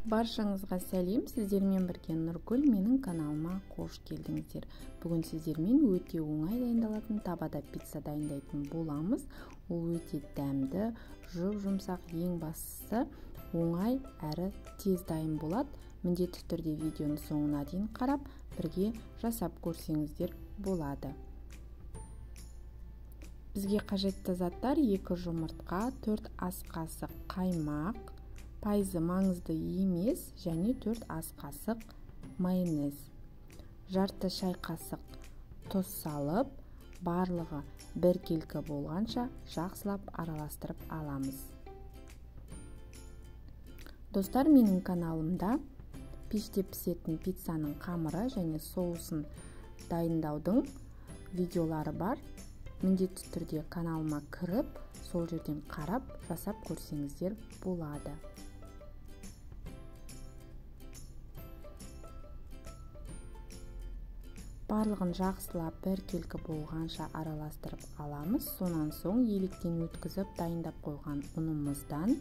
Баршаңызға сәлем, сіздермен бірге Нұргүл, менің каналыма қош келдіңіздер. Бүгін сіздермен өте оңай дайындалатын табада пицца дайындайтын боламыз. Ол өте дәмді, жұмсақ, ең бастысы оңай әрі тез дайын болады. Міндетті түрде видеоны соңына дейін қарап, бірге жасап көрсеңіздер болады. Бізге қажетті заттар: 2 жұмыртқа, 4 ас қасық қаймақ, пайызы маңызды емес, және 4 ас қасық майонез. Жарты шай қасық тұз салып, барлығы біркелкі болғанша жақсылап араластырып аламыз. Достар, менің каналымда пеште пісетін пиццаның қамыры және соусын дайындаудың видеолары бар. Міндетті түрде каналыма кіріп, сол жерден қарап, жасап көрсеңіздер болады. Барлығын жақсылап біркелкі болғанша араластырып аламыз. Сонан соң електен өткізіп дайындап қойған ұнымыздан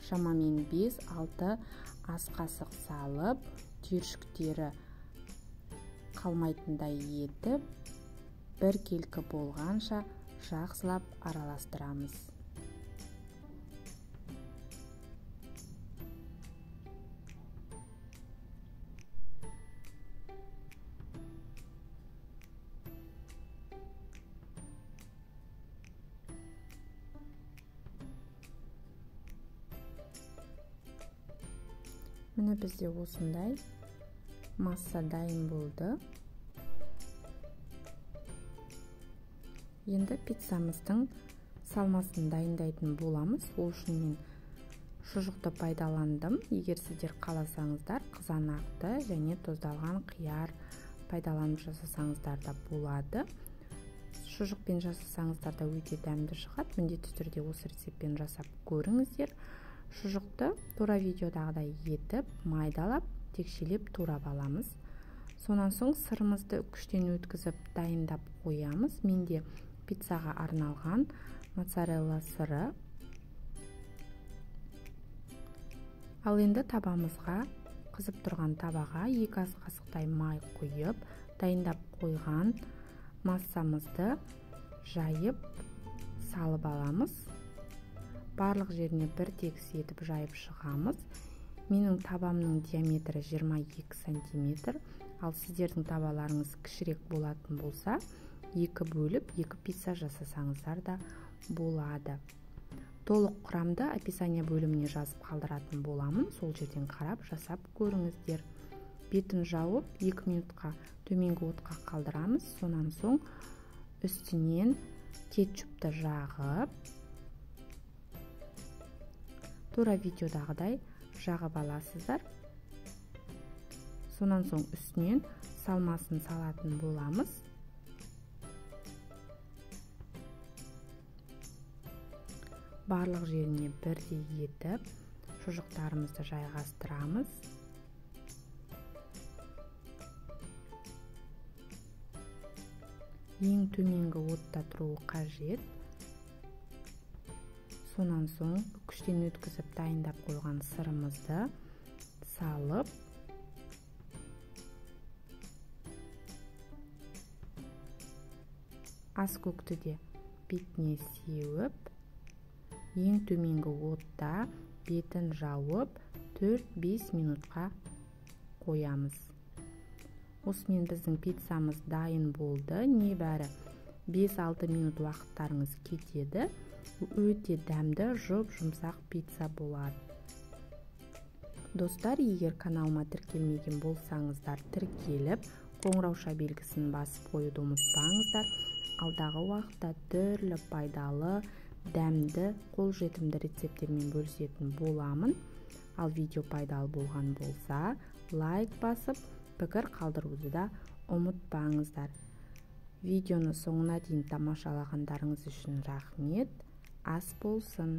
шамамен 5-6 ас қасық салып, түйіршіктері қалмайтындай етіп, біркелкі болғанша жақсылап араластырамыз. Міне бізде осындай масса дайын болды. Енді пиццамыздың салмасын дайындайтын боламыз. Ол үшін мен шұжықты пайдаландым. Егер сіздер қаласаңыздар, қызанақты және тұздалған қияр пайдаланып жасасаңыздар да болады. Шұжықпен жасасаңыздар да өте дәмді шығады. Міндетті түрде осы рецептпен жасап көріңіздер. Шұжықты тура видеодағыдай етіп, майдалап, текшелеп турап аламыз. Сонан соң сырымызды үкіштен өткізіп дайындап қоямыз. Менде пиццаға арналған моцарелла сыры. Ал енді табамызға, қызып тұрған табаға 2 ас қасықтай май құйып, дайындап қойған массамызды жайып салып аламыз. Барлық жеріне бір тегіс етіп жайып шығамыз. Менің табамның диаметрі 22 см. Ал сіздердің табаларыңыз кішірек болатын болса, 2 бөліп 2 пицца жасасаңыздар да болады. Толық құрамды описание бөліміне жазып қалдыратын боламын. Сол жерден қарап жасап көріңіздер. Бетін жауып 2 минутқа төменгі отқа қалдырамыз. Сонан соң үстінен кетчупты жағып, тура видеодағыдай жағып аласыздар. Сонан соң үстінен салмасын салатын боламыз. Барлық жеріне бірдей етіп, шұжықтарымызды жайғастырамыз. Ең төменгі отта тұруы қажет. Сонан соң үкіштен өткізіп дайындап қойған сырымызды салып, ас көктіде бетіне сеуіп, ең төменгі отта бетін жауып 4-5 минутқа қоямыз. Осымен біздің пиццамыз дайын болды. Небәрі 5-6 минут уақыттарыңыз кетеді. Өте дәмді, жұмсақ пицца болады. Достар, егер каналыма тіркелмеген болсаңыздар, тіркеліп, қоңырауша белгісін басып қоюды ұмытпаңыздар. Алдағы уақытта түрлі пайдалы, дәмді, қолжетімді рецепттермен бөлісетін боламын. Ал видео пайдалы болған болса, лайк басып, пікір қалдыруды да ұмытпаңыздар. Видеоны соңына дейін тамашалағандарыңыз үшін рахмет. Ас болсын!